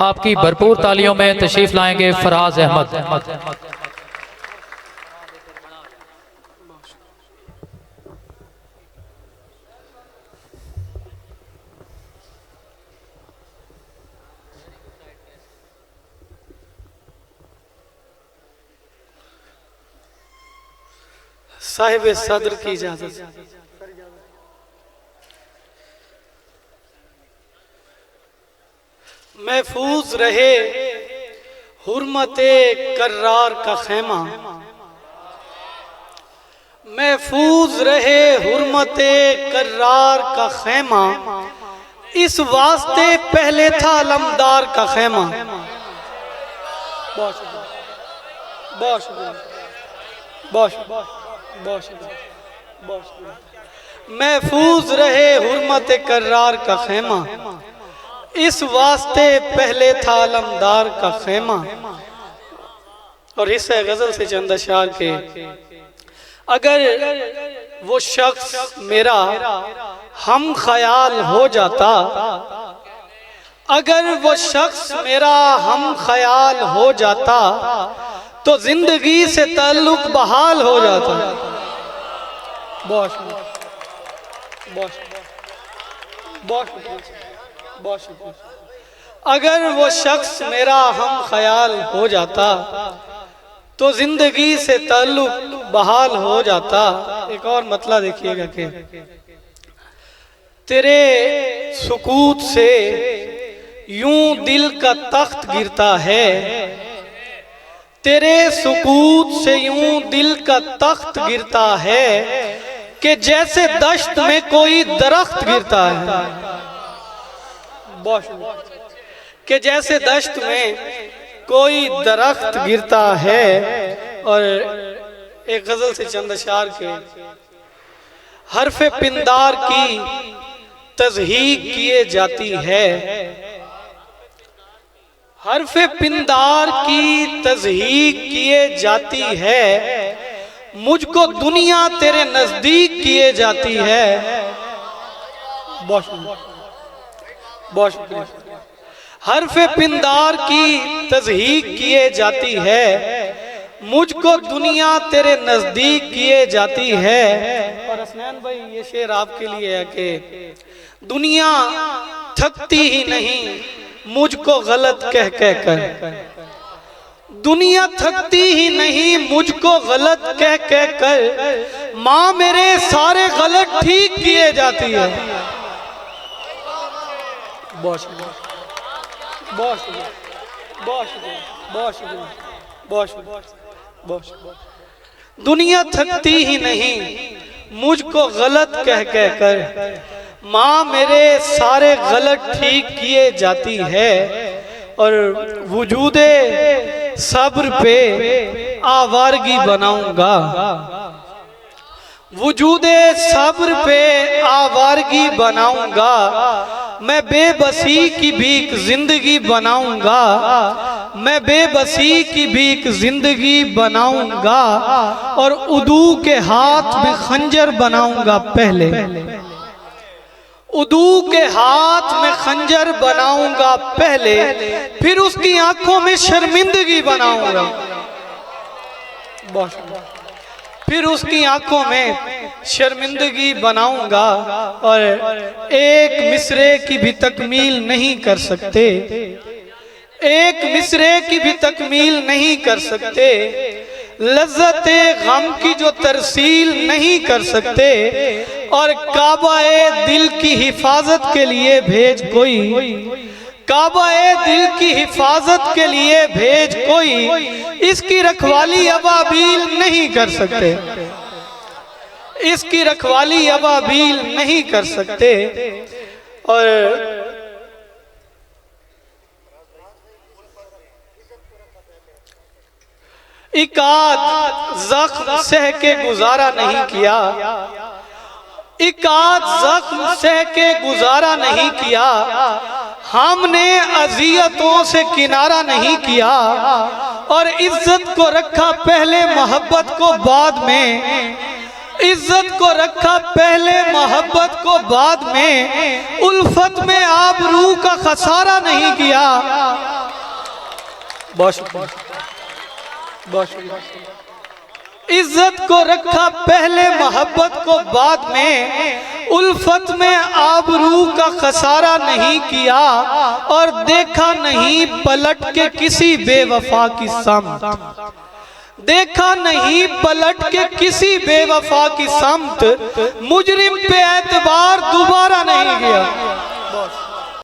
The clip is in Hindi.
आपकी भरपूर तालियों में तशरीफ लाएंगे फराज अहमद। साहिब सदर की इजाजत। महफूज रहे हुर्मते कर्रार का खेमा, महफूज रहे हुर्मते कर्रार का खेमा, इस वास्ते पहले था अलमदार का खेमा। बहुत बहुत बहुत महफूज रहे हुर्मते कर्रार का खेमा, इस वास्ते पहले था अलमदार का खेमा। और हिस्सा गजल से चंद अशआर के। अगर वो शख्स मेरा हम ख्याल हो जाता, अगर वो शख्स मेरा हम ख्याल हो जाता, तो जिंदगी से ताल्लुक बहाल हो जाता। बहुत अगर वो शख्स मेरा हम ख्याल हो जाता, तो जिंदगी से ताल्लुक बहाल हो जाता। एक और मतलब देखिएगा कि तेरे सुकूत से यूं दिल का तख्त गिरता है, तेरे सुकूत से यूं दिल का तख्त गिरता है, कि जैसे दश्त में कोई दरख्त गिरता है। कि जैसे दश्त में कोई दरख्त गिरता है। और एक गजल से चंद अशआर के। हरफे पिंदार की तज़हीक किए जाती है, हरफे पिंदार की तज़हीक किए जाती है, मुझको दुनिया तेरे नजदीक किए जाती है। हरफे पिंदार की तज़हीक किए जाती है, मुझको दुनिया तेरे नजदीक किए जाती है। और असनैन भाई ये शेर आपके लिए है कि दुनिया थकती ही नहीं मुझको गलत कह कह कर, दुनिया थकती ही नहीं मुझको गलत कह कह कर, माँ मेरे सारे गलत ठीक किए जाती है। दुनिया थकती ही नहीं मुझको गलत कह कह कर, माँ मेरे सारे गलत ठीक किए जाती है। और वजूदे सब्र पे आवारगी बनाऊंगा, वजूदे सब्र पे आवारगी बनाऊंगा, मैं बेबसी की भीख जिंदगी बनाऊंगा, मैं बेबसी की भीख जिंदगी बनाऊंगा। और उदू के हाथ में खंजर बनाऊंगा पहले, उदू के हाथ में खंजर बनाऊंगा पहले, फिर उसकी आंखों में शर्मिंदगी बनाऊंगा, फिर उसकी आंखों में शर्मिंदगी बनाऊंगा। और एक मिसरे की भी तकमील नहीं कर सकते, एक मिसरे की भी तकमील नहीं कर सकते, लज्जते गम की जो तरसील नहीं कर सकते। और काबाए दिल की हिफाजत के लिए भेज कोई, काबाए दिल की हिफाजत के लिए भेज कोई, इसकी रखवाली अबाबील नहीं कर सकते, इसकी रखवाली अबाबील नहीं कर सकते। और इकाद जख्म सह के गुजारा नहीं किया, इकाद जख्म सह के गुजारा नहीं किया, हमने अजियतों से किनारा नहीं किया। और इज्जत को रखा पहले मोहब्बत को बाद में, इज्जत को रखा पहले मोहब्बत को बाद में, उल्फत में आबरू का खसारा नहीं किया। इज्जत को रखा पहले, मोहब्बत को बाद में, उल्फत में आबरू का खसारा नहीं किया और देखा नहीं पलट के किसी बेवफा की समत, देखा नहीं पलट के किसी बेवफा की समत, मुजरिम पे एतबार दोबारा नहीं किया।